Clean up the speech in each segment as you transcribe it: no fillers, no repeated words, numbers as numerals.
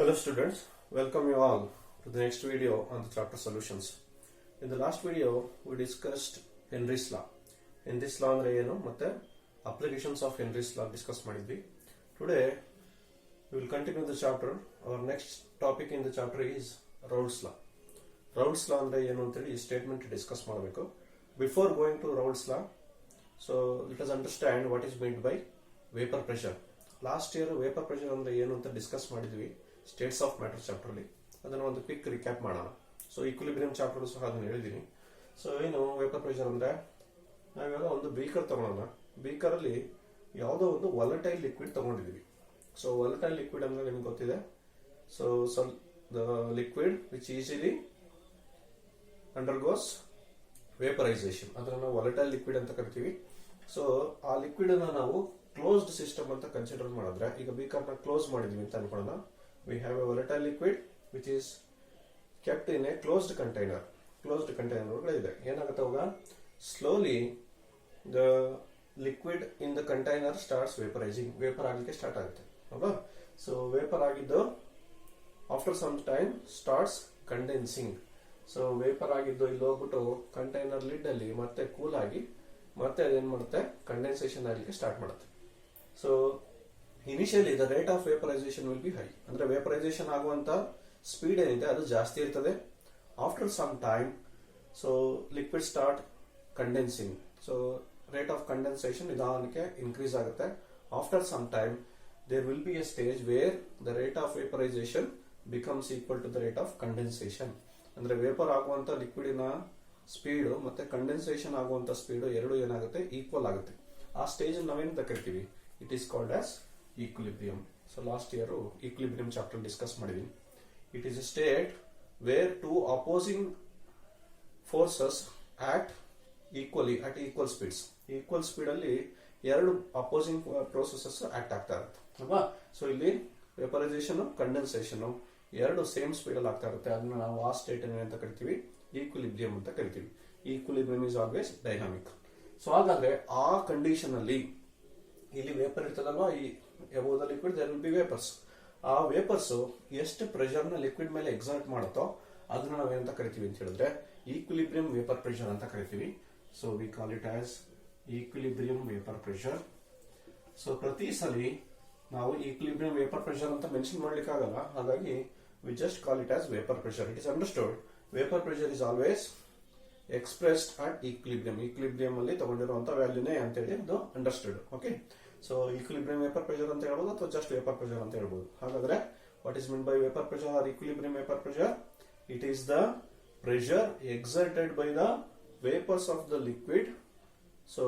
Hello students, welcome you all to the next video on the chapter solutions. In the last video we discussed Henry's law. Henry's law andre ಏನು ಮತ್ತೆ applications of Henry's law discuss ಮಾಡಿದ್ವಿ. Today we will continue the chapter. Our next topic in the chapter is Raoult's law. Raoult's law andre ಏನು ಅಂತ ಹೇಳಿ statement discuss ಮಾಡಬೇಕು. Before going to Raoult's law, so let us understand what is meant by vapor pressure. Last year vapour pressure ಅಂದ್ರೆ ಏನು ಅಂತ discuss ಮಾಡಿದ್ವಿ States of matter chapter ಅಲ್ಲಿ. ಅದನ್ನ ಒಂದು ಕ್ವಿಕ್ ರಿಕ್ಯಾಪ್ ಮಾಡೋಣ. ಸೊ ಈಕ್ವಿಲಿಬ್ರಿಯಂ ಚಾಪ್ಟರ್ ಸಹ ಅದನ್ನ ಹೇಳಿದೀನಿ. ಸೊ ಏನು ವೇಪರ್ ಪ್ರೆಷರ್ ಅಂದ್ರೆ ನಾವಿವಾಗ ಒಂದು ಬೀಕರ್ ತಗೊಳ್ಳೋಣ. ಬೀಕರ್ ಅಲ್ಲಿ ಯಾವುದೋ ಒಂದು ವಾಲಟೈಲ್ ಲಿಕ್ವಿಡ್ ತಗೊಂಡಿದೀವಿ. ಸೊ ವಾಲಟೈಲ್ ಲಿಕ್ವಿಡ್ ಅಂದ್ರೆ ನಿಮ್ಗೆ ಗೊತ್ತಿದೆ. So the liquid which easily undergoes vaporisation, ಅದನ್ನ ನಾವು ವಾಲಟೈಲ್ ಲಿಕ್ವಿಡ್ ಅಂತ ಕರಿತೀವಿ. ಸೊ ಆ ಲಿಕ್ವಿಡ್ ಅನ್ನ ನಾವು ಕ್ಲೋಸ್ಡ್ ಸಿಸ್ಟಮ್ ಅಂತ ಕನ್ಸಿಡರ್ ಮಾಡಿದ್ರೆ, ಈಗ ಬೀಕರ್ ನ ಕ್ಲೋಸ್ ಮಾಡಿದೀವಿ ಅಂತ ಅನ್ಕೊಳ್ಳೋಣ. We have a volatile liquid which is kept in a closed container. Closed container ಒಳಗಡೆ ಇದೆ. ಏನಾಗುತ್ತೆ ಅವಾಗ slowly the liquid in the container starts vaporising. Vapour ಆಗಲಿಕ್ಕೆ ಸ್ಟಾರ್ಟ್ ಆಗುತ್ತೆ ಅಲ್ವಾ. ಸೊ ವೇಪರ್ ಆಗಿದ್ದು after some time starts condensing. So vapour ಆಗಿದ್ದು ಇಲ್ಲಿ ಹೋಗ್ಬಿಟ್ಟು ಕಂಟೈನರ್ ಲಿಡ್ ಅಲ್ಲಿ ಮತ್ತೆ ಕೂಲ್ ಆಗಿ ಮತ್ತೆ ಅದೇನ್ ಮಾಡುತ್ತೆ, ಕಂಡೆನ್ಸೇಷನ್ ಆಗಲಿಕ್ಕೆ ಸ್ಟಾರ್ಟ್ ಮಾಡುತ್ತೆ. So initially the rate of vaporisation will be high, ಅಂದ್ರೆ ವೇಪರೈಸೇಷನ್ ಆಗುವಂತ ಸ್ಪೀಡ್ ಏನಿದೆ ಅದು ಜಾಸ್ತಿ ಇರ್ತದೆ. After some time so liquid start condensing. So rate of condensation ನಿಧಾನಕ್ಕೆ ಇನ್ಕ್ರೀಸ್ ಆಗುತ್ತೆ. After some time there will be a stage where the rate of vaporisation becomes equal to the rate of condensation. ಅಂದ್ರೆ vapour ಆಗುವಂತ ಲಿಕ್ವಿಡಿನ speed ಮತ್ತೆ condensation ಆಗುವಂತ speed ಎರಡು ಏನಾಗುತ್ತೆ, equal ಆಗುತ್ತೆ. ಆ ಸ್ಟೇಜ್ ನಾವೇನಂತ ಕರಿತೀವಿ, it is called as equilibrium. So last year equilibrium chapter discuss ಮಾಡಿದೀನಿ. It is a state where two opposing forces act equally at equal speeds. Equal speed ಅಲ್ಲಿ ಎರಡು ಅಪೋಸಿಂಗ್ ಪ್ರೋಸೆಸಸ್ ಆಕ್ಟ್ ಆಗ್ತಾ ಇರುತ್ತೆ ಅಲ್ವಾ. ಸೊ ಇಲ್ಲಿ vaporisation condensation ಎರಡು same speed ಅಲ್ಲಿ ಆಗ್ತಾ ಇರುತ್ತೆ. ಅದನ್ನ ನಾವು ಆ ಸ್ಟೇಟ್ ಏನಂತ ಕರಿತೀವಿ, ಈಕ್ವಿಲಿಬ್ರಿಯಂ ಅಂತ ಕರಿತೀವಿ. Equilibrium is always dynamic. So ಹಾಗಾದ್ರೆ ಆ ಕಂಡೀಷನ್ ಅಲ್ಲಿ ಇಲ್ಲಿ ವೇಪರ್ ಇರ್ತದಲ್ವಾ, ಈ above the liquid there will be vapours. ಆ ವೇಪರ್ಸ್ ಎಷ್ಟು ಪ್ರೆಷರ್ ನ ಲಿಕ್ವಿಡ್ ಮೇಲೆ ಎಕ್ಸರ್ಟ್ ಮಾಡುತ್ತೋ ಅದನ್ನ ನಾವೇನಂತ ಕರಿತೀವಿ ಅಂತ ಹೇಳಿದ್ರೆ ಈಕ್ವಿಲಿಬ್ರಿಯಂ ವೇಪರ್ ಪ್ರೆಷರ್ ಅಂತ ಕರಿತೀವಿ. So we call it as equilibrium vapour pressure. So ಪ್ರತಿ ಸಲ ನಾವು ಈಕ್ವಿಲಿಬ್ರಿಯಂ ವೇಪರ್ ಪ್ರೆಷರ್ ಅಂತ ಮೆನ್ಷನ್ ಮಾಡ್ಲಿಕ್ಕೆ ಆಗಲ್ಲ, ಹಾಗಾಗಿ we just call it as vapour pressure. It is understood vapour pressure is always expressed at equilibrium. Equilibrium ಅಲ್ಲಿ ತಗೊಂಡಿರುವಂತ ವ್ಯಾಲ್ಯೂನೇ ಅಂತ ಹೇಳಿ ಅದು understood. Okay, so equilibrium vapour pressure ಅಂತ ಹೇಳ್ಬೋದು ಅಥವಾ ಜಸ್ಟ್ ವೇಪರ್ ಪ್ರೆಷರ್ ಅಂತ ಹೇಳ್ಬೋದು. ಹಾಗಾದ್ರೆ what is mean by vapour pressure R equilibrium vapour pressure? It is the pressure exerted by the vapours of the liquid. So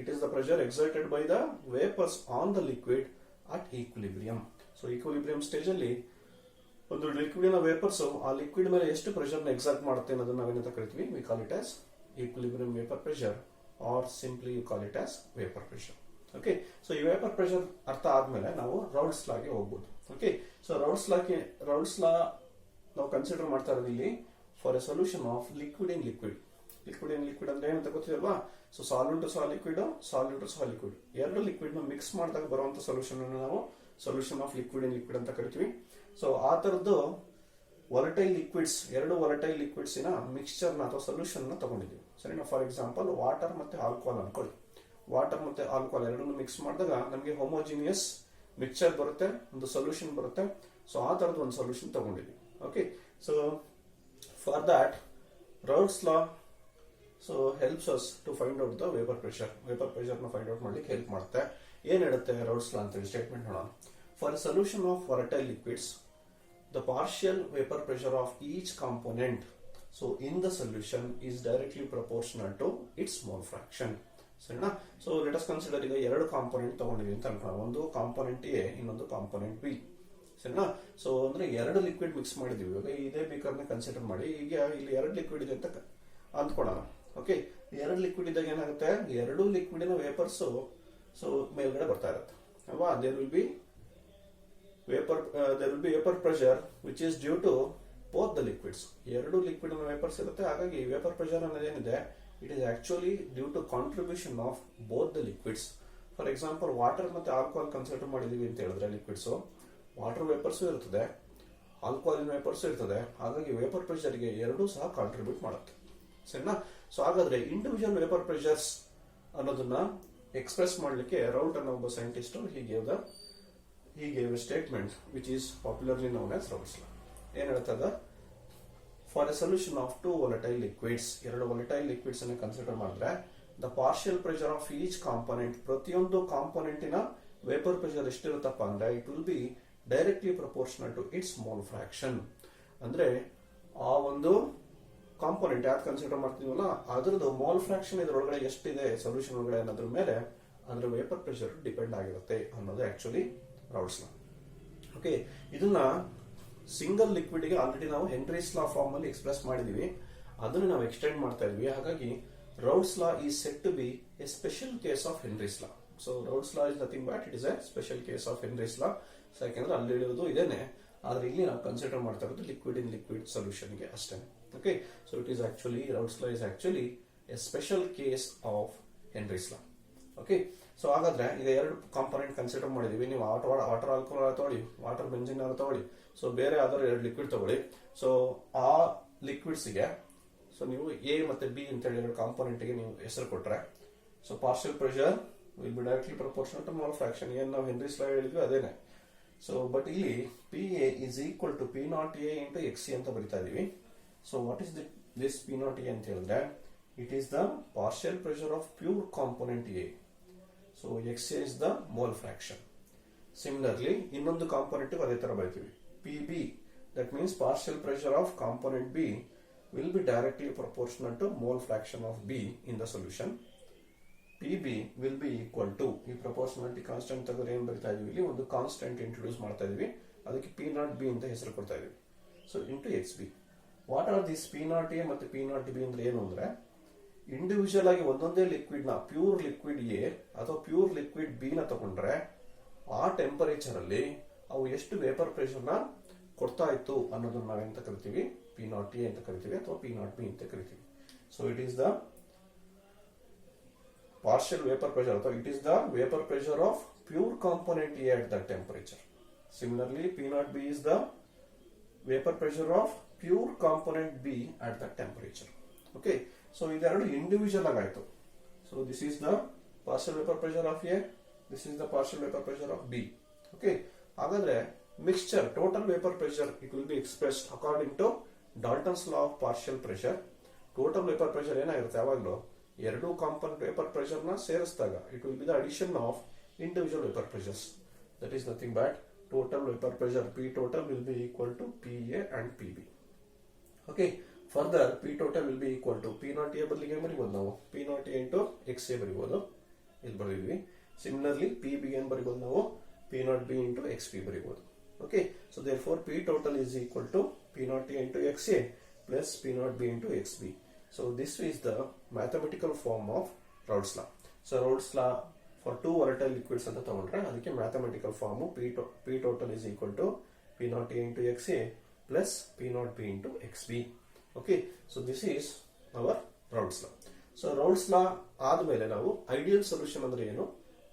it is the pressure exerted by the vapours on the liquid at equilibrium. So equilibrium stage ಅಲ್ಲಿ ಒಂದು ಲಿಕ್ವಿಡಿನ vapours ಆ liquid ಮೇಲೆ ಎಷ್ಟು pressure ನ exert ಮಾಡುತ್ತೆ ಅನ್ನೋದನ್ನ ನಾವೇನಂತ ಕರಿತೀವಿ, we call it as equilibrium vapour pressure or simply you call it as vapour pressure. Okay, so ಈ ವೇಪರ್ ಪ್ರೆಷರ್ ಅರ್ಥ ಆದ್ಮೇಲೆ ನಾವು ರೌಲ್ಟ್ಸ್ ಲಾಗೆ ಹೋಗ್ಬೋದು. ಓಕೆ, ಸೊ ರೌಲ್ಟ್ಸ್ ಲಾ ನಾವು ಕನ್ಸಿಡರ್ ಮಾಡ್ತಾ ಇರೋದು ಇಲ್ಲಿ for a solution of liquid in liquid. Liquid in liquid ಅಂದ್ರೆ ಏನಂತ ಗೊತ್ತಿದಲ್ವಾ. ಸೊ ಸಾಲ್ವೆಂಟ್ ಟು ಸಾಲ್ ಲಿಕ್ವಿಡ್, ಸಾಲ್ವೆಂಟ್ ಟು ಸಾಲ್ ಲಿಕ್ವಿಡ್, ಎರಡು ಲಿಕ್ವಿಡ್ ನ ಮಿಕ್ಸ್ ಮಾಡಿದಾಗ ಬರುವಂತ ಸೊಲ್ಯೂಷನ್ ಅನ್ನು ನಾವು solution of liquid in liquid ಅಂತ ಕರಿತೀವಿ. ಸೊ ಆ ತರದ್ದು ವಾಲಟೈಲ್ ಲಿಕ್ವಿಡ್ಸ್, ಎರಡು ವಾಲಟೈಲ್ ಲಿಕ್ವಿಡ್ಸ್ ನ ಮಿಕ್ಸ್ಚರ್ ನ ಅಥವಾ ಸೊಲ್ಯೂಷನ್ ನ ತಗೊಂಡಿದ್ದೀವಿ. ಸರಿನಾ? ಫಾರ್ ಎಕ್ಸಾಂಪಲ್ ವಾಟರ್ ಮತ್ತೆ ಆಲ್ಕೋಹಾಲ್ ಅನ್ಕೊಳ್ಳಿ. ವಾಟರ್ ಮತ್ತೆ ಆಲ್ಕೋಹಾಲ್ ಎರಡನ್ನು ಮಿಕ್ಸ್ ಮಾಡಿದಾಗ ನಮಗೆ ಹೋಮೋಜಿನಿಯಸ್ ಮಿಕ್ಸ್ಚರ್ ಬರುತ್ತೆ, ಒಂದು ಸೊಲ್ಯೂಷನ್ ಬರುತ್ತೆ. ಸೊ ಆ ತರದ ಒಂದು ಸೊಲ್ಯೂಷನ್ ತಗೊಂಡಿದ್ದೀವಿ. Okay, so for that Raoult's law so helps us to find out the vapour pressure. Vapour pressure ನ ಫೈಂಡ್ ಔಟ್ ಮಾಡ್ಲಿಕ್ಕೆ ಹೆಲ್ಪ್ ಮಾಡುತ್ತೆ. ಏನ್ ಹೇಳುತ್ತೆ ರೌಲ್ಟ್ಸ್ ಲಾ ಅಂತ ಹೇಳಿ ಸ್ಟೇಟ್ಮೆಂಟ್ ನೋಡೋಣ. For a solution of volatile liquids, the partial vapor pressure of each component so in the solution is directly proportional to its mole fraction. ಸರಿನಾ? So let us consider ಈಗ ಎರಡು component ತಗೊಂಡಿದೀವಿ ಅಂತ ಅನ್ಕೊಳ್ಳೋಣ. ಒಂದು component A, ಇನ್ನೊಂದು component B. ಸರಿನಾ? So ಅಂದ್ರೆ ಎರಡು liquid mix ಮಾಡಿದೀವಿ. ಇವಾಗ ಇದೇ ಬೇಕರ್ನ ಕನ್ಸಿಡರ್ ಮಾಡಿ. ಈಗ ಇಲ್ಲಿ ಎರಡು ಲಿಕ್ವಿಡ್ ಇದೆ ಅಂತ ಅಂದ್ಕೊಳ್ಳೋಣ. ಓಕೆ, ಎರಡು ಲಿಕ್ವಿಡ್ ಇದ್ದಾಗ ಏನಾಗುತ್ತೆ, ಎರಡು ಲಿಕ್ವಿಡಿನ ವೇಪರ್ಸ್ ಸೊ ಮೇಲ್ಗಡೆ ಬರ್ತಾ ಇರುತ್ತೆ ಅಲ್ವಾ. There will be vapor pressure which is due to both the liquids. ಎರಡು ಲಿಕ್ವಿಡ್ ವೇಪರ್ಸ್ ಇರುತ್ತೆ, ಹಾಗಾಗಿ ವೇಪರ್ ಪ್ರೆಷರ್ ಅನ್ನೋದು ಏನಿದೆ, it is actually due to contribution of both the liquids. For example water ಮತ್ತೆ ಆಲ್ಕೋಹಾಲ್ ಕನ್ಸಿಡರ್ ಮಾಡಿದೀವಿ ಅಂತ ಹೇಳಿದ್ರೆ liquids, water vapours ಇರ್ತದೆ, ಆಲ್ಕೋಹಾಲಿನ್ ವೇಪರ್ಸ್ ಇರ್ತದೆ. ಹಾಗಾಗಿ ವೇಪರ್ ಪ್ರೆಷರ್ಗೆ ಎರಡೂ ಸಹ ಕಾಂಟ್ರಿಬ್ಯೂಟ್ ಮಾಡುತ್ತೆ. ಸರಿನಾ? ಸೊ ಹಾಗಾದ್ರೆ ಇಂಡಿವಿಜುವಲ್ ವೇಪರ್ ಪ್ರೆಷರ್ಸ್ ಅನ್ನೋದನ್ನ ಎಕ್ಸ್ಪ್ರೆಸ್ ಮಾಡಲಿಕ್ಕೆ ರೌಟ್ ಅನ್ನೋ ಒಬ್ಬ ಸೈಂಟಿಸ್ಟ್ ಹೀಗೆ statement which is popularly known as Raoult's law. ಏನ್ ಹೇಳ್ತದ? For a solution of two volatile liquids, ಎರಡು ವೊಲಟೈಲ್ ಲಿಕ್ವಿಡ್ಸ್ ಅನ್ನು ಕನ್ಸಿಡರ್ ಮಾಡಿದ್ರೆ the partial pressure of each component, ಪ್ರತಿಯೊಂದು ಕಾಂಪೋನೆಂಟಿನ ವೇಪರ್ ಪ್ರೆಷರ್ ಎಷ್ಟಿರುತ್ತಪ್ಪ ಅಂದ್ರೆ it will be directly proportional to its mole fraction. ಅಂದ್ರೆ ಆ ಒಂದು ಕಾಂಪೋನೆಂಟ್ ಯಾವ್ದು ಕನ್ಸಿಡರ್ ಮಾಡ್ತೀವಲ್ಲ ಅದ್ರದ್ದು ಮೋಲ್ ಫ್ರಾಕ್ಷನ್ ಇದ್ರೊಳಗಡೆ ಎಷ್ಟಿದೆ ಸೊಲ್ಯೂಷನ್ ಒಳಗಡೆ ಅನ್ನೋದ್ರ ಮೇಲೆ ಅಂದ್ರೆ ವೇಪರ್ ಪ್ರೆಷರ್ ಡಿಪೆಂಡ್ ಆಗಿರುತ್ತೆ ಅನ್ನೋದು ಆಕ್ಚುಲಿ ರೌಟ್ಸ್ ಲಾ. ಓಕೆ, ಇದನ್ನ ಸಿಂಗಲ್ ಲಿಕ್ವಿಡ್ ಗೆ ಆಲ್ರೆಡಿ ನಾವು ಹೆನ್ರೀಸ್ ಲಾ ಫಾರ್ಮ್ ಅಲ್ಲಿ ಎಕ್ಸ್ಪ್ರೆಸ್ ಮಾಡಿದೀವಿ, ಅದನ್ನು ನಾವು ಎಕ್ಸ್ಟೆಂಡ್ ಮಾಡ್ತಾ ಇದೀವಿ. ಹಾಗಾಗಿ Raoult's law is set to be a special case of Henry's law. So Raoult's law is nothing but it is a special case of Henry's law. So ಯಾಕೆಂದ್ರೆ ಅಲ್ಲಿ ಹೇಳಿರೋದು ಇದೇನೆ, ಆದ್ರೆ ಇಲ್ಲಿ ನಾವು ಕನ್ಸಿಡರ್ ಮಾಡ್ತಾ ಇರೋದು ಲಿಕ್ವಿಡ್ ಇನ್ ಲಿಕ್ವಿಡ್ ಸೊಲ್ಯೂಷನ್ ಗೆ ಅಷ್ಟೇ. Okay, so it is actually Raoult's law is actually a special case of Henry's law. Okay, so ಹಾಗಾದ್ರೆ ಈಗ ಎರಡು ಕಾಂಪೋನೆಂಟ್ ಕನ್ಸಿಡರ್ ಮಾಡಿದೀವಿ. ನೀವು ವಾಟರ್ ಆಲ್ಕೋಹಾಲ್ ತಗೊಳ್ಳಿ, ವಾಟರ್ ಬೆಂಜಿನ್ ತಗೊಳ್ಳಿ, ಸೊ ಬೇರೆ ಯಾವ್ದಾದ್ರು ಎರಡು ಲಿಕ್ವಿಡ್ ತಗೊಳ್ಳಿ. ಸೊ ಆ ಲಿಕ್ವಿಡ್ಸ್ ಗೆ ಸೊ ನೀವು ಎ ಮತ್ತೆ ಬಿ ಅಂತ ಹೇಳಿ ಎರಡು ಕಾಂಪೋನೆಂಟ್ ಗೆ ನೀವು ಹೆಸರು ಕೊಟ್ರೆ so partial pressure will be directly proportional to mole fraction. ಏನ್ ನಾವು ಹೆನ್ರೀಸ್ ಲಾ ಹೇಳಿದ್ವಿ ಅದೇನೆ. ಸೊ ಬಟ್ ಇಲ್ಲಿ P A is equal to P naught A into X C ಅಂತ ಬರಿತಾ ಇದೀವಿ. So what is this P naught A ಅಂತ ಹೇಳಿದ್ರೆ it is the partial pressure of pure component A. So X A is the mole fraction. Similarly ಇನ್ನೊಂದು component ಅದೇ ತರ ಬರೀತೀವಿ P B, that means partial pressure of component B will be directly proportional to mole fraction of B in the solution. PB will be equal to, ಈ proportionality constant ತೆಗೆದ್ರೆ ಏನ್ ಬರಿತಾ ಇದೀವಿ, ಇಲ್ಲಿ ಒಂದು ಕಾನ್ಸ್ಟೆಂಟ್ ಇಂಟ್ರೊಡ್ಯೂಸ್ ಮಾಡ್ತಾ ಇದೀವಿ, ಅದಕ್ಕೆ ಪಿ ನಾಟ್ ಬಿ ಅಂತ ಹೆಸರು ಕೊಡ್ತಾ ಇದೀವಿ. So into X B. What are this P naught A ಮತ್ತೆ ಪಿ ನಾಟ್ ಬಿ ಅಂದ್ರೆ ಏನು ಅಂದ್ರೆ ಇಂಡಿವಿಜುವಲ್ ಆಗಿ ಒಂದೊಂದೇ ಲಿಕ್ವಿಡ್ ನ ಪ್ಯೂರ್ ಲಿಕ್ವಿಡ್ ಎ ಅಥವಾ ಪ್ಯೂರ್ ಲಿಕ್ವಿಡ್ ಬಿ ನ ತಗೊಂಡ್ರೆ ಆ ಟೆಂಪರೇಚರ್ ಅಲ್ಲಿ ಅವು ಎಷ್ಟು ವೇಪರ್ ಪ್ರೆಷರ್ ನ ಕೊಡ್ತಾ ಇತ್ತು ಅನ್ನೋದನ್ನ ನಾವೆಂತ ಕರಿತೀವಿ, ಪಿ ನಾಟ್ ಎ ಅಂತ ಕರಿತೀವಿ ಅಥವಾ ಪಿ ನಾಟ್ ಬಿ ಅಂತ ಕರಿತೀವಿ. So it is the partial vapour pressure ಅಥವಾ it is the vapour pressure of pure component A at that temperature. Similarly P naught B is the vapour pressure of pure component B at that temperature. Okay, so ಇದೆರಡು individual ಆಗಾಯ್ತು. So this is the partial vapour pressure of A, this is the partial vapour pressure of B. Okay, ಹಾಗಾದ್ರೆ mixture total vapour pressure it will B expressed according to Dalton's law of partial pressure. Total vapour pressure ಏನಾಗಿರುತ್ತೆ ಯಾವಾಗಲೂ ಎರಡು component vapour pressure ನ ಸೇರಿಸಿದಾಗ it will be the addition of individual vapour pressures. That is nothing but total vapour pressure P total will be equal to P A and P B. Okay, further P total will be equal to P naught A ಬದಲಿಗೆ ಬರೀಬಹುದು ನಾವು P naught A into X A ಬರೀಬಹುದು, ಇಲ್ಲಿ ಬರೀದ್ವಿ. Similarly P B ಏನ್ ಬರೀಬಹುದು ನಾವು P naught B into X P ಬರೀಬಹುದು. Okay, so therefore P total is equal to P naught A into XA plus P naught B into XB. So this is the mathematical form of Raoult's law. So Raoult's law for two volatile liquids ಅಂತ ತಗೊಂಡ್ರೆ ಅದಕ್ಕೆ mathematical form P total is equal to P naught A into XA plus P naught B into XB. Okay, so this is our Raoult's law. So Raoult's law ಆದ್ಮೇಲೆ ನಾವು ideal solution ಅಂದ್ರೆ ಏನು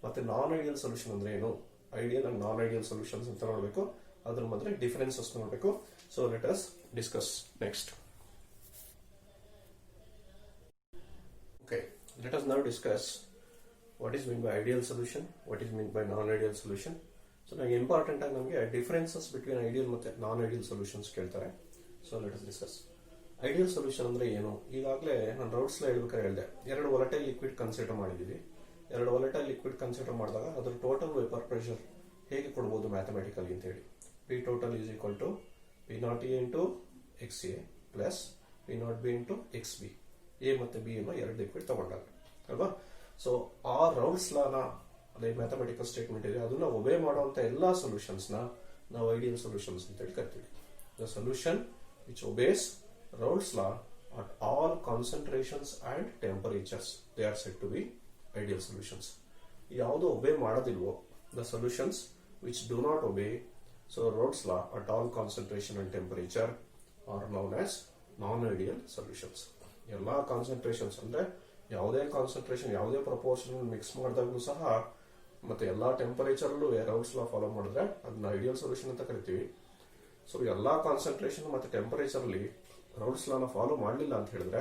ಮತ್ತೆ non ideal solution ಅಂದ್ರೆ ಏನು, ideal and non ideal solutions ಅಂತ ನೋಡಬೇಕು, ಅದ್ರ ಮಧ್ಯೆ ಡಿಫರೆನ್ಸಸ್ ನೋಡಬೇಕು. So let us discuss next. Okay, let us now discuss what is mean by ideal solution, what is mean by non ideal solution. So ನನಗೆ important ಆಗಿ ನಮಗೆ differences between ideal ಮತ್ತೆ non ideal solutions ಕೇಳ್ತಾರೆ. So let us discuss ideal solution ಅಂದ್ರೆ ಏನು. ಈಗಾಗಲೇ ನಾನು ರೌಟ್ಸ್ ಲಾ ಹೇಳ್ಬೇಕಾದ್ರೆ ಹೇಳಿದೆ, ಎರಡು ವೊಲಟೈಲ್ ಲಿಕ್ವಿಡ್ ಕನ್ಸಿಡರ್ ಮಾಡಿದೀವಿ. ಎರಡು ವೊಲಟೈಲ್ ಲಿಕ್ವಿಡ್ ಕನ್ಸಿಡರ್ ಮಾಡಿದಾಗ ಅದ್ರ ಟೋಟಲ್ ವೇಪರ್ ಪ್ರೆಷರ್ ಹೇಗೆ ಕೊಡಬಹುದು ಮ್ಯಾಥಮೆಟಿಕಲಿ ಅಂತ ಹೇಳಿ. P total is equal to P naught A into X A plus P naught B into X B. A ಮತ್ತೆ ಬಿ ಅನ್ನೋ ಎರಡು ಲಿಕ್ವಿಡ್ ತಗೊಂಡಾಗ ಅಲ್ವಾ. ಸೊ ಆ ರೌಲ್ಟ್ಸ್ ಲಾನ ಅದೇ ಮ್ಯಾಥಮೆಟಿಕಲ್ ಸ್ಟೇಟ್ಮೆಂಟ್ ಇದೆ, ಅದನ್ನ ಒಬೇ ಮಾಡುವಂತ ಎಲ್ಲಾ ಸೊಲ್ಯೂಷನ್ಸ್ ನ ನಾವು ಐಡಿಯಲ್ ಸೊಲ್ಯೂಷನ್ಸ್ ಅಂತ ಹೇಳಿ ಕರಿತೀವಿ. The solution which obeys Raoult's law at all concentrations and temperatures they are said to be ideal solutions. ಯಾವುದು ಒಬೇ ಮಾಡೋದಿಲ್ವೋ, the solutions which do not obey so Raoult's law at all concentration and temperature are known as non-ideal solutions. ಎಲ್ಲಾ concentrations ಅಂದ್ರೆ ಯಾವುದೇ concentration ಯಾವುದೇ proportion mix ಮಾಡಿದಾಗಲೂ ಸಹ ಮತ್ತೆ ಎಲ್ಲಾ temperature ಅಲ್ಲೂ Raoult's law follow ಮಾಡಿದ್ರೆ ಅದನ್ನ ಐಡಿಯಲ್ ಸೊಲ್ಯೂಷನ್ ಅಂತ ಕರಿತೀವಿ. ಸೊ ಎಲ್ಲಾ ಕಾನ್ಸಂಟ್ರೇಷನ್ ಮತ್ತೆ ಟೆಂಪರೇಚರ್ ಅಲ್ಲಿ ರೌಲ್ಸ್ ಲಾನ ಫಾಲೋ ಮಾಡಲಿಲ್ಲ ಅಂತ ಹೇಳಿದ್ರೆ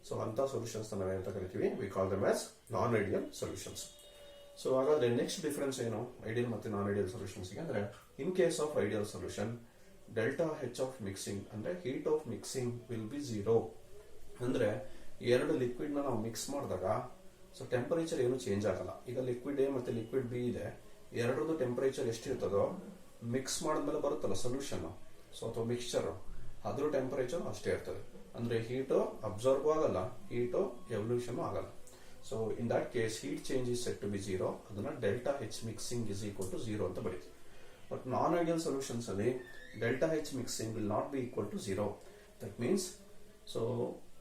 ಸೊ ಅಂತ ಸೊಲ್ಯೂಷನ್ಸ್ ನಾವೇನಂತ ಕರಿತೀವಿ, we call them as non ideal solutions. So ಹಾಗಾದ್ರೆ ನೆಕ್ಸ್ಟ್ ಡಿಫರೆನ್ಸ್ ಏನು ಐಡಿಯಲ್ ಮತ್ತೆ ನಾನ್ ಐಡಿಯಲ್ ಸೊಲ್ಯೂಷನ್ಸ್ ಅಂದ್ರೆ, in case of ideal solution delta H of mixing ಅಂದ್ರೆ heat of mixing will be 0. ಅಂದ್ರೆ ಎರಡು ಲಿಕ್ವಿಡ್ ನ ನಾವು ಮಿಕ್ಸ್ ಮಾಡಿದಾಗ ಸೊ ಟೆಂಪರೇಚರ್ ಏನು ಚೇಂಜ್ ಆಗಲ್ಲ. ಈಗ ಲಿಕ್ವಿಡ್ ಎ ಮತ್ತೆ ಲಿಕ್ವಿಡ್ ಬಿ ಇದೆ, ಎರಡರದ್ದು ಟೆಂಪರೇಚರ್ ಎಷ್ಟಿರ್ತದೋ ಮಿಕ್ಸ್ ಮಾಡಿದ್ಮೇಲೆ ಬರುತ್ತಲ್ಲ ಸೊಲ್ಯೂಷನ್ ಸೊ ಅಥವಾ ಮಿಕ್ಸ್ಚರ್, ಅದ್ರ ಟೆಂಪರೇಚರ್ ಅಷ್ಟೇ ಇರ್ತದೆ. ಅಂದ್ರೆ ಹೀಟು ಅಬ್ಸರ್ವ್ ಆಗಲ್ಲ, ಹೀಟು ಎವಲ್ಯೂಷನ್ ಆಗಲ್ಲ. So in that case heat change is set to be 0. ಅದನ್ನ delta H mixing is equal to 0 ಅಂತ ಬರೀತೀವಿ. ಬಟ್ ನಾನ್ ಐಡಿಯಲ್ ಸೊಲ್ಯೂಷನ್ಸ್ ಅಲ್ಲಿ delta H mixing will not be equal to 0. That means so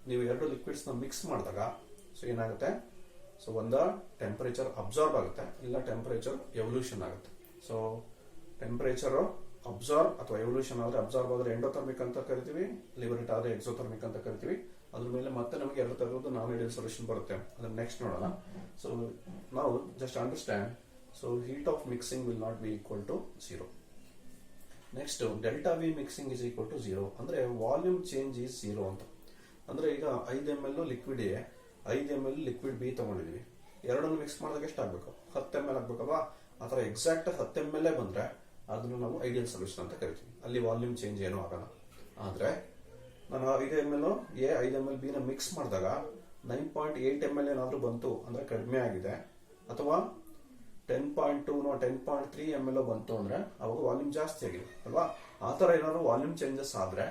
ನೀವು ಎರಡು liquids ನ mix ಮಾಡಿದಾಗ so ಏನಾಗುತ್ತೆ, so ಒಂದ ಟೆಂಪರೇಚರ್ ಅಬ್ಸಾರ್ಬ್ ಆಗುತ್ತೆ, ಇಲ್ಲ ಟೆಂಪರೇಚರ್ ಎವಲ್ಯೂಷನ್ ಆಗುತ್ತೆ. ಸೊ ಟೆಂಪರೇಚರ್ ಅಬ್ಸಾರ್ಬ್ ಅಥವಾ ಎವಲ್ಯೂಷನ್ ಆದ್ರೆ, ಅಬ್ಸಾರ್ಬ್ ಆದ್ರೆ ಎಂಡೋಥರ್ಮಿಕ್ ಅಂತ ಕರಿತೀವಿ, ಲಿಬರೇಟ್ ಆದ್ರೆ ಎಕ್ಸೋಥರ್ಮಿಕ್ ಅಂತ ಕರಿತೀವಿ. ಅದ್ರ ಮೇಲೆ ಮತ್ತೆ ನಮಗೆ ಎರಡು ತರದ್ದು ನಾನ್ ಐಡಿಯಲ್ ಸೊಲ್ಯೂಷನ್ ಬರುತ್ತೆ, ಅದನ್ನ ನೆಕ್ಸ್ಟ್ ನೋಡೋಣ. ಸೊ ನಾವು just understand, so heat of mixing will not be equal to 0. Next delta V mixing is equal to 0 ಅಂದ್ರೆ ವಾಲ್ಯೂಮ್ ಚೇಂಜ್ ಈಸ್ 0 ಅಂತ. ಅಂದ್ರೆ ಈಗ 5 ml liquid A, 5 ml liquid B ತಗೊಂಡಿದೀವಿ, ಎರಡನ್ನು ಮಿಕ್ಸ್ ಮಾಡಿದಾಗ ಎಷ್ಟು ಆಗ್ಬೇಕು, 10 ml ಆಗ್ಬೇಕಲ್ವಾ. ಆತರ ಎಕ್ಸಾಕ್ಟ್ 10 ml ಬಂದ್ರೆ ಅದನ್ನು ನಾವು ಐಡಿಯಲ್ ಸೊಲ್ಯೂಷನ್ ಅಂತ ಕರಿತೀವಿ, ಅಲ್ಲಿ ವಾಲ್ಯೂಮ್ ಚೇಂಜ್ ಏನೂ ಆಗಲ್ಲ. ಆದ್ರೆ ನಾನು 5 ml ಎ 5 ml ಬಿ ನ ಮಿಕ್ಸ್ ಮಾಡಿದಾಗ 9.8 ml ಏನಾದ್ರೂ ಬಂತು ಅಂದ್ರೆ ಕಡಿಮೆ ಆಗಿದೆ, ಅಥವಾ 10.2 10.3 ml ಬಂತು ಅಂದ್ರೆ ಅವಾಗ ವಾಲ್ಯೂಮ್ ಜಾಸ್ತಿ ಆಗಿದೆ ಅಲ್ವಾ. ಆತರ ಏನಾದ್ರು ವಾಲ್ಯೂಮ್ ಚೇಂಜಸ್ ಆದ್ರೆ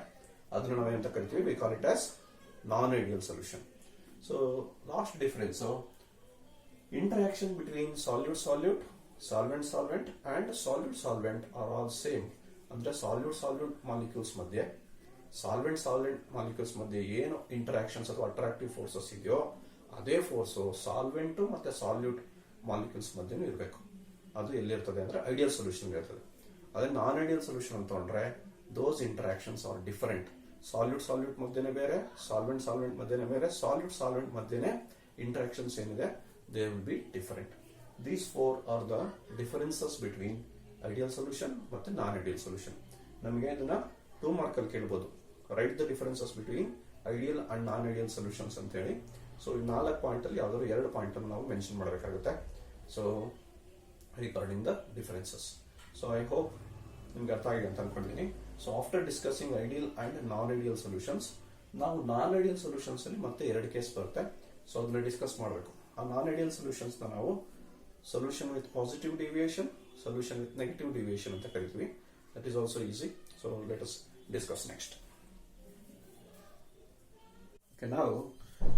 ಅದನ್ನ ನಾವೇನಂತ ಕರಿತೀವಿ, we call it as non ideal solution. So last difference, interaction between solute solute, solvent solvent and solute solvent are all same. ಅಂದ್ರೆ solute solute molecules ಮಧ್ಯೆ, solvent solvent molecules ಮಧ್ಯೆ ಏನು ಇಂಟರಾಕ್ಷನ್ಸ್ ಅಥವಾ attractive forces ಇದೆಯೋ ಅದೇ force solvent ಮತ್ತೆ salute molecules ಮಧ್ಯೆ ಇರಬೇಕು. ಅದು ಎಲ್ಲಿರ್ತದೆ ಅಂದ್ರೆ ಐಡಿಯಲ್ ಸೊಲ್ಯೂಷನ್ ಇರ್ತದೆ. ಅದೇ ನಾನ್ ಐಡಿಯಲ್ ಸೊಲ್ಯೂಷನ್ ಅಂತ ಅಂದ್ರೆ those interactions are different. Solute solute ಮಧ್ಯೆನೇ ಬೇರೆ, ಸಾಲ್ವೆಂಟ್ ಸಾಲ್ವೆಂಟ್ ಮಧ್ಯೆನೇ ಬೇರೆ, ಸಾಲ್ಯೂಟ್ ಸಾಲ್ವೆಂಟ್ ಮಧ್ಯೆನೇ ಇಂಟರಾಕ್ಷನ್ಸ್ ಏನಿದೆ they will be different. These four are the differences between ideal solution ಮತ್ತು non ideal solution. ನಮಗೆ ಇದನ್ನ 2 ಮಾರ್ಕ್ ಅಲ್ಲಿ ಕೇಳಬಹುದು, right the differences between ideal and non ideal solutions ಅಂತ ಹೇಳಿ. ಸೊ ಈ 4 ಪಾಯಿಂಟ್ ಅಲ್ಲಿ ಯಾವ್ದಾದ್ರು 2 ಪಾಯಿಂಟ್ ಅನ್ನು ನಾವು ಮೆನ್ಷನ್ ಮಾಡಬೇಕಾಗುತ್ತೆ. So regarding the differences. So I hope ನಿಮ್ಗೆ ಅರ್ಥ ಆಗಿದೆ ಅಂತ ಅನ್ಕೊಂಡಿದ್ದೀನಿ. So after discussing ideal and non ideal solutions, ನಾವು ನಾನ್ ಐಡಿಯಲ್ ಸೊಲ್ಯೂಷನ್ಸ್ ಅಲ್ಲಿ ಮತ್ತೆ 2 ಕೇಸ್ ಬರುತ್ತೆ. ಸೊ ಅದನ್ನ ಡಿಸ್ಕಸ್ ಮಾಡಬೇಕು. ಆ ನಾನ್ ಐಡಿಯಲ್ ಸೊಲ್ಯೂಷನ್ಸ್ ನಾವು solution with positive deviation, solution with negative deviation ಅಂತ ಕರಿತೀವಿ. That is also easy. So let us discuss next. Okay, now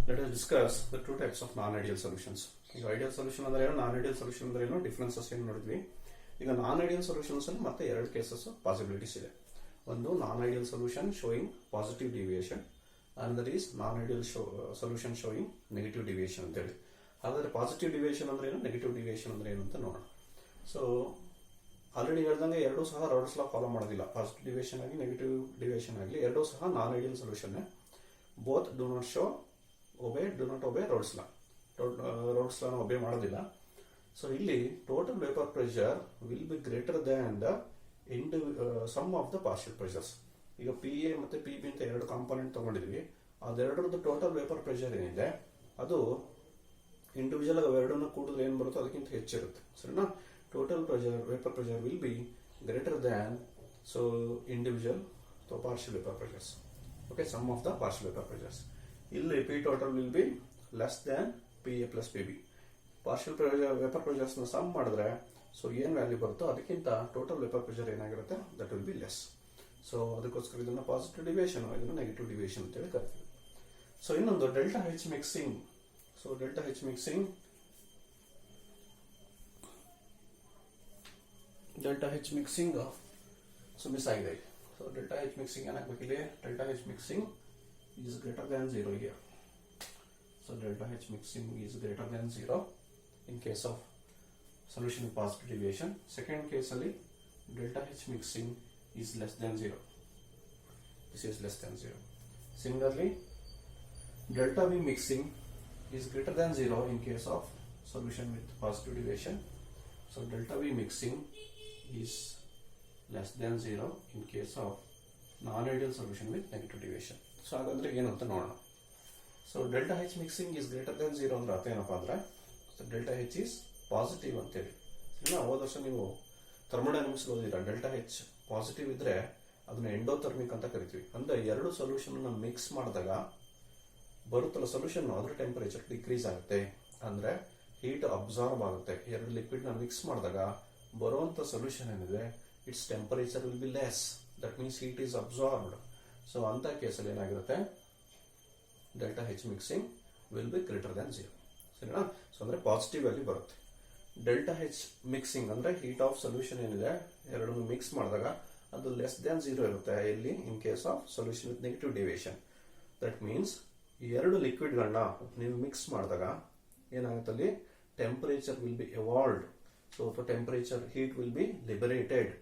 let us discuss the 2 types of non-ideal solutions. ಈಗ ideal solution ಅಂದ್ರೆ ಏನು, ನಾನ್ ideal solution ಅಂದ್ರೆ ಏನು, differences ಏನು ನೋಡಿದ್ವಿ. ಈಗ ನಾನ್ ಐಡಿಯಲ್ ಸೊಲ್ಯೂಷನ್ಸ್ ಅಲ್ಲಿ ಮತ್ತೆ 2 ಕೇಸಸ್ ಪಾಸಿಬಿಲಿಟೀಸ್ ಇದೆ. ಒಂದು non ideal solution showing positive deviation, another is non-ideal solution showing negative deviation ಅಂತ ಹೇಳಿ. ಹಾಗಾದ್ರೆ ಪಾಸಿಟಿವ್ ಡಿವಿಯೇಷನ್ ಅಂದ್ರೆ ಏನು, ನೆಗೆಟಿವ್ ಡಿವಿಯೇಷನ್ ಅಂದ್ರೆ ಏನು ಅಂತ ನೋಡೋಣ. ಸೊ ಆಲ್ರೆಡಿ ಹೇಳ್ದಂಗೆ ಎರಡೂ ಸಹ ರೌಲ್ಸ್ ಲಾ ಫಾಲೋ ಮಾಡೋದಿಲ್ಲ. ಪಾಸಿಟಿವ್ ಡಿವಿಯೇಷನ್ ಆಗಿ ನೆಗೆಟಿವ್ ಡಿವಿಯೇಷನ್ ಆಗಲಿ ಎರಡೂ ಸಹ non ideal solution. Both do not obey Raoult's law. Raoult's ಲಾನ ಒಬೆ ಮಾಡೋದಿಲ್ಲ. ಸೊ ಇಲ್ಲಿ total vapour pressure will be greater than the sum of the partial pressures. ಈಗ P A ಮತ್ತೆ P B ಅಂತ 2 component ತಗೊಂಡಿದ್ವಿ, ಅದೆರಡರದ್ದು ಟೋಟಲ್ ವೇಪರ್ ಪ್ರೆಷರ್ ಏನಿದೆ ಅದು ಇಂಡಿವಿಜುವಲ್ ಅವೆರಡನ್ನು ಕೂಡಿದ್ರೆ ಏನ್ ಬರುತ್ತೋ ಅದಕ್ಕಿಂತ ಹೆಚ್ಚಿರುತ್ತೆ. ಸರಿನಾ? Total pressure vapour pressure will be greater than so individual ಅಥವಾ partial vapour pressures. Okay, sum of the partial vapour pressures. ಇಲ್ಲಿ P total will be less than P A plus P B. Partial vapour pressures ನ sum ಮಾಡಿದ್ರೆ so ಏನ್ value ಬರುತ್ತೋ ಅದಕ್ಕಿಂತ total vapour pressure ಏನಾಗಿರುತ್ತೆ, that will be less. So ಅದಕ್ಕೋಸ್ಕರ ಇದನ್ನ positive deviation, ಇದನ್ನ ನೆಗೆಟಿವ್ ಡಿವಿಯೇಷನ್ ಅಂತ ಹೇಳಿ ಕರಿತೀವಿ. ಸೊ ಇನ್ನೊಂದು delta H mixing. So delta H mixing so miss ಆಗಿದೆ. ಸೊ ಡೆಲ್ಟಾ ಹೆಚ್ ಮಿಕ್ಸಿಂಗ್ ಏನಾಗಬೇಕು ಇಲ್ಲಿ, delta H mixing is greater than 0 here. So delta H mixing is greater than 0 in case of solution with positive deviation. Second case ಅಲ್ಲಿ delta H mixing is less than 0. This is less than 0. Similarly, delta V mixing is greater than 0 in case of solution with positive deviation. So delta V mixing is less than 0 in case of non ideal solution with negative deviation. So ಹಾಗಾದ್ರೆ ಏನು ಅಂತ ನೋಡೋಣ. So delta H mixing is greater than 0 ಅಂದ್ರೆ ಅರ್ಥ ಏನಪ್ಪ ಅಂದ್ರೆ delta H is positive ಅಂತೇಳಿ. ಇನ್ನು ಹೋದ ವರ್ಷ ನೀವು ಥರ್ಮೋಡೈನಮಿಕ್ಸ್ ಓದಿರ, ಡೆಲ್ಟಾ ಹೆಚ್ ಪಾಸಿಟಿವ್ ಇದ್ರೆ ಅದನ್ನ ಎಂಡೋಥರ್ಮಿಕ್ ಅಂತ ಕರಿತೀವಿ. ಅಂದ್ರೆ ಎರಡು ಸೊಲ್ಯೂಷನ್ ಮಿಕ್ಸ್ ಮಾಡಿದಾಗ ಬರುತ್ತಲ್ಲ ಸೊಲ್ಯೂಷನ್, ಅದರ ಟೆಂಪರೇಚರ್ ಡಿಕ್ರೀಸ್ ಆಗುತ್ತೆ. ಅಂದ್ರೆ ಹೀಟ್ ಅಬ್ಸಾರ್ಬ್ ಆಗುತ್ತೆ. ಎರಡು ಲಿಕ್ವಿಡ್ ನ ಮಿಕ್ಸ್ ಮಾಡಿದಾಗ ಬರುವಂತ ಸೊಲ್ಯೂಷನ್ ಏನಿದೆ, it's temperature will be less, that means heat is absorbed. So ಅಂತ ಕೇಸಲ್ಲಿ ಏನಾಗಿರುತ್ತೆ, delta H mixing will be greater than 0. ಸರಿನಾ? ಸೊ ಅಂದ್ರೆ ಪಾಸಿಟಿವ್ ವ್ಯಾಲ್ಯೂ ಬರುತ್ತೆ. ಡೆಲ್ಟಾ ಹೆಚ್ ಮಿಕ್ಸಿಂಗ್ ಅಂದ್ರೆ ಹೀಟ್ ಆಫ್ ಸೊಲ್ಯೂಷನ್ ಏನಿದೆ ಎರಡನ್ನು ಮಿಕ್ಸ್ ಮಾಡಿದಾಗ ಅದು ಲೆಸ್ ದನ್ 0 ಇರುತ್ತೆ. ಇಲ್ಲಿ in case of solution with negative deviation. That means ಎರಡು ಲಿಕ್ವಿಡ್ಗಳನ್ನ ನೀವು ಮಿಕ್ಸ್ ಮಾಡಿದಾಗ ಏನಾಗುತ್ತೆ, ಅಲ್ಲಿ temperature will be evolved. So temperature heat will be liberated.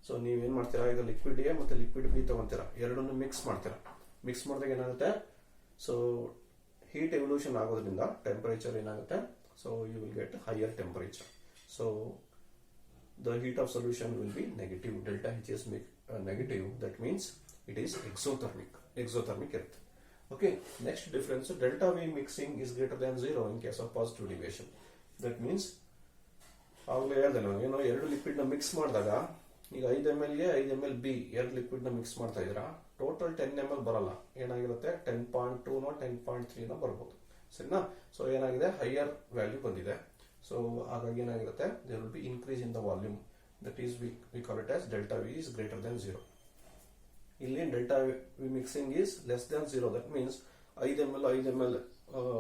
So ನೀವೇನ್ ಮಾಡ್ತೀರಾ, ಈಗ ಲಿಕ್ವಿಡ್ ಎ ಮತ್ತೆ ಲಿಕ್ವಿಡ್ ಬಿ ತಗೊಂತೀರಾ, ಎರಡನ್ನು ಮಿಕ್ಸ್ ಮಾಡ್ತೀರಾ. ಮಿಕ್ಸ್ ಮಾಡಿದಾಗ ಏನಾಗುತ್ತೆ, ಸೊ ಹೀಟ್ ಎವಲ್ಯೂಷನ್ ಆಗೋದ್ರಿಂದ ಟೆಂಪರೇಚರ್ ಏನಾಗುತ್ತೆ, so you will get higher temperature. So the heat of solution will be negative. Delta H is negative. That means it is exothermic. Exothermic earth. Okay. Next difference. Delta V mixing is greater than 0 in case of positive deviation. That means ಆಗಲೇ ಹೇಳಿದೆ ನಾನು, ಏನೋ ಎರಡು liquid ನ mix ಮಾಡಿದಾಗ ಈಗ 5 ml ಗೆ 5 ml B ಎರಡು ಲಿಕ್ವಿಡ್ ನ ಮಿಕ್ಸ್ ಮಾಡ್ತಾ ಇದ್ದೀರಾ, ಟೋಟಲ್ 10 ml ಬರಲ್ಲ. ಏನಾಗಿರುತ್ತೆ, 10.2 10.3 ಬರ್ಬೋದು. ಸರಿನಾ? ಸೊ ಏನಾಗಿದೆ, ಹೈಯರ್ ವ್ಯಾಲ್ಯೂ ಬಂದಿದೆ. ಸೊ ಹಾಗಾಗಿ ಏನಾಗಿರುತ್ತೆ, there will be increase in the volume. That is we call it as delta V is greater than 0. ಇಲ್ಲಿ delta V mixing is less than 0. That means 5 ml 5 ml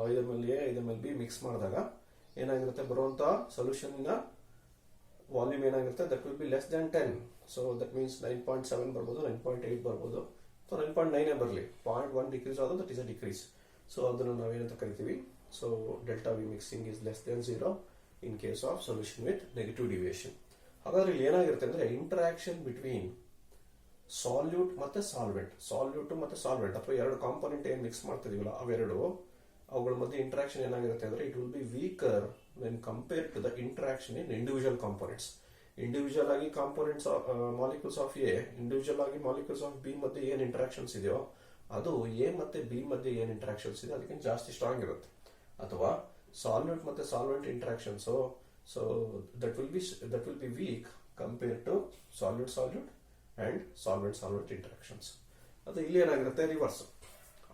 5 ml A 5 ml B mix ಮಾಡಿದಾಗ ಏನಾಗಿರುತ್ತೆ, ಬರುವಂತ solution ನ volume ಏನಾಗಿರುತ್ತೆ, that will be less than 10. So that means 9.7 ಬರ್ಬೋದು, 9.8 ಬರ್ಬೋದು, so 9.9 ಬರಲಿ. 0.1 decrease ಆದ್ರೆ that is a decrease. So ಅದನ್ನು ನಾವೇನಂತ ಕರಿತೀವಿ, so delta V mixing is less than 0 in case of solution with negative deviation. ಹಾಗಾದ್ರೆ ಇಲ್ಲಿ ಏನಾಗಿರುತ್ತೆ ಅಂದ್ರೆ ಇಂಟರಾಕ್ಷನ್ ಬಿಟ್ವೀನ್ ಸಾಲ್ಯೂಟ್ ಮತ್ತೆ ಸಾಲ್ವೆಂಟ್, ಸಾಲ್ಯೂಟ್ ಮತ್ತೆ ಸಾಲ್ವೆಂಟ್ ಅಥವಾ ಎರಡು ಕಾಂಪೋನೆಂಟ್ ಏನ್ ಮಿಕ್ಸ್ ಮಾಡ್ತಿದೀವಲ್ಲ ಅವೆರಡು, ಅವುಗಳ ಮಧ್ಯೆ ಇಂಟರಾಕ್ಷನ್ ಏನಾಗಿರುತ್ತೆ ಅಂದ್ರೆ it will be weaker when compare to the interaction in individual components. Individual ಆಗಿ components molecules of A, individual ಆಗಿ ಮಾಲಿಕ್ಯೂಲ್ಸ್ ಆಫ್ ಬಿ ಮಧ್ಯೆ ಏನ್ ಇಂಟರಾಕ್ಷನ್ಸ್ ಇದೆಯೋ ಅದು ಎ ಮತ್ತೆ ಬಿ ಮಧ್ಯೆ ಏನ್ ಇಂಟರಾಕ್ಷನ್ಸ್ ಇದೆ ಅದಕ್ಕಿಂತ ಜಾಸ್ತಿ ಸ್ಟ್ರಾಂಗ್ ಇರುತ್ತೆ. ಅಥವಾ ಸಾಲ್ವೆಂಟ್ ಮತ್ತೆ solvent interactions, so that will be weak compare to solute and solvent interactions. ಅದು ಇಲ್ಲಿ ಏನಾಗಿರುತ್ತೆ, ರಿವರ್ಸ್.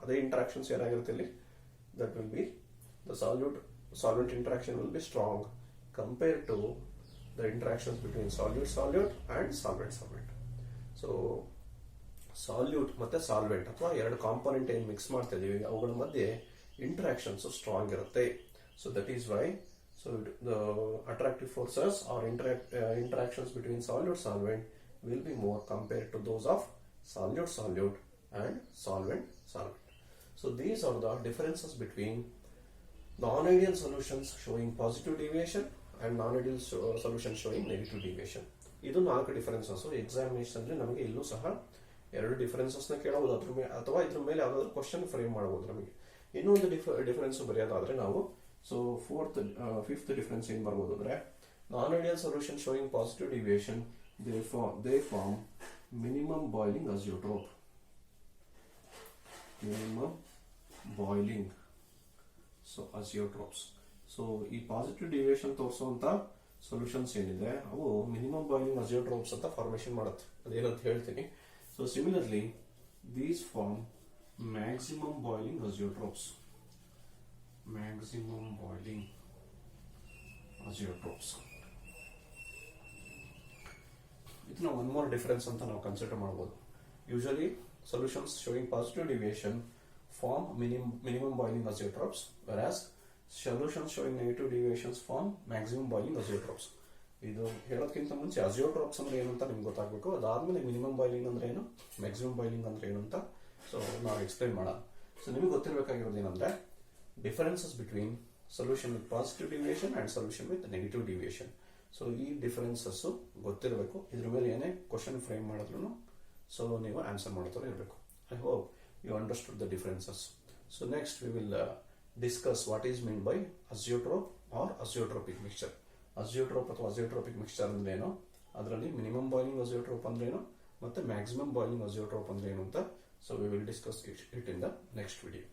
ಅದೇ ಇಂಟರಾಕ್ಷನ್ಸ್ ಏನಾಗಿರುತ್ತೆ ಇಲ್ಲಿ, that will be the solvent interaction will be strong compare to the interactions between solute and solvent. So solute ಮತ್ತೆ solvent ಅಥವಾ ಎರಡು component ಏನ್ ಮಿಕ್ಸ್ ಮಾಡ್ತಾ ಇದೀವಿ ಅವುಗಳ ಮಧ್ಯೆ ಇಂಟರಾಕ್ಷನ್ಸ್ ಸ್ಟ್ರಾಂಗ್ ಇರುತ್ತೆ. So that is why so the attractive forces are interactions between solute-solvent will be more compared to those of solute and solvent. So these are the differences between non-ideal solutions showing positive deviation and non-ideal solutions showing negative deviation. ಇದು 4 differences. Examination ಅಲ್ಲಿ ನಮಗೆ ಇಲ್ಲೂ ಸಹ 2 differences ನ ಕೇಳಬಹುದು, ಅಥವಾ ಇದ್ರ ಮೇಲೆ ಯಾವ್ದಾದ್ರು ಕ್ವಶನ್ ಫ್ರೇಮ್ ಮಾಡಬಹುದು. ನಮಗೆ ಇನ್ನೊಂದು ಡಿಫರೆನ್ಸ್ ಬರೆಯೋದಾದ್ರೆ ನಾವು, ಸೊ ಫಿಫ್ತ್ ಡಿಫರೆನ್ಸ್ ಏನ್ ಬರ್ಬೋದು ಅಂದ್ರೆ, non ideal solution showing positive deviation they form minimum boiling azeotrope. Minimum boiling, so azeotropes. So ಈ ಪಾಸಿಟಿವ್ ಡಿವಿಯೇಷನ್ ತೋರಿಸುವಂತ ಸೊಲ್ಯೂಷನ್ಸ್ ಏನಿದೆ ಅವು ಮಿನಿಮಮ್ ಬಾಯ್ಲಿಂಗ್ ಅಜಿಯೋಟ್ರೋಪ್ಸ್ ಅಂತ ಫಾರ್ಮೇಶನ್ ಮಾಡುತ್ತೆ. ಅದೇನಂತ ಹೇಳ್ತೀನಿ. So similarly these form maximum boiling azeotropes. Maximum boiling azeotropes. ಇದನ್ನ one more difference ಅಂತ ನಾವು ಕನ್ಸಿಡರ್ ಮಾಡಬಹುದು. Usually solutions showing positive deviation form minimum boiling azeotropes, whereas solutions showing negative deviations form maximum boiling azeotropes. ಇದು ಹೇಳೋದಕ್ಕಿಂತ ಮುಂಚೆ ಅಜಿಯೋಟ್ರೋಪ್ಸ್ ಅಂದ್ರೆ ಏನು ಅಂತ ನಿಮ್ಗೆ ಗೊತ್ತಾಗಬೇಕು. ಅದಾದ್ಮೇಲೆ ಮಿನಿಮಮ್ ಬಾಯ್ಲಿಂಗ್ ಅಂದ್ರೆ ಏನು, ಮ್ಯಾಕ್ಸಿಮಮ್ ಬಾಯ್ಲಿಂಗ್ ಅಂದ್ರೆ ಏನು ಅಂತ ಸೊ ನಾವು ಎಕ್ಸ್ಪ್ಲೈನ್ ಮಾಡೋಣ. ಸೊ ನಿಮಗೆ ಗೊತ್ತಿರಬೇಕಾಗಿರೋದು ಏನಂದ್ರೆ differences between solution with positive deviation and solution with negative deviation. So ಈ ಡಿಫರೆನ್ಸಸ್ ಗೊತ್ತಿರಬೇಕು. ಇದ್ರ ಮೇಲೆ ಏನೇ ಕ್ವಶನ್ ಫ್ರೇಮ್ ಮಾಡಿದ್ರು ಸೊ ನೀವು ಆನ್ಸರ್ ಮಾಡ್ತಾನೆ ಇರಬೇಕು. I hope you understood the differences. So next we will discuss what is meant by azeotrope or azeotropic mixture. Azeotrope ಅಥವಾ azeotropic mixture ಅಂದ್ರೆ ಏನು, ಅದರಲ್ಲಿ ಮಿನಿಮಮ್ ಬಾಯ್ಲಿಂಗ್ ಅಜಿಯೋಟ್ರೋಪ್ ಅಂದ್ರೆ ಏನು, ಮತ್ತೆ ಮ್ಯಾಕ್ಸಿಮಮ್ ಬಾಯ್ಲಿಂಗ್ ಅಜಿಯೋಟ್ರೋಪ್ ಅಂದ್ರೆ ಏನು ಅಂತ so we will discuss it in the next video.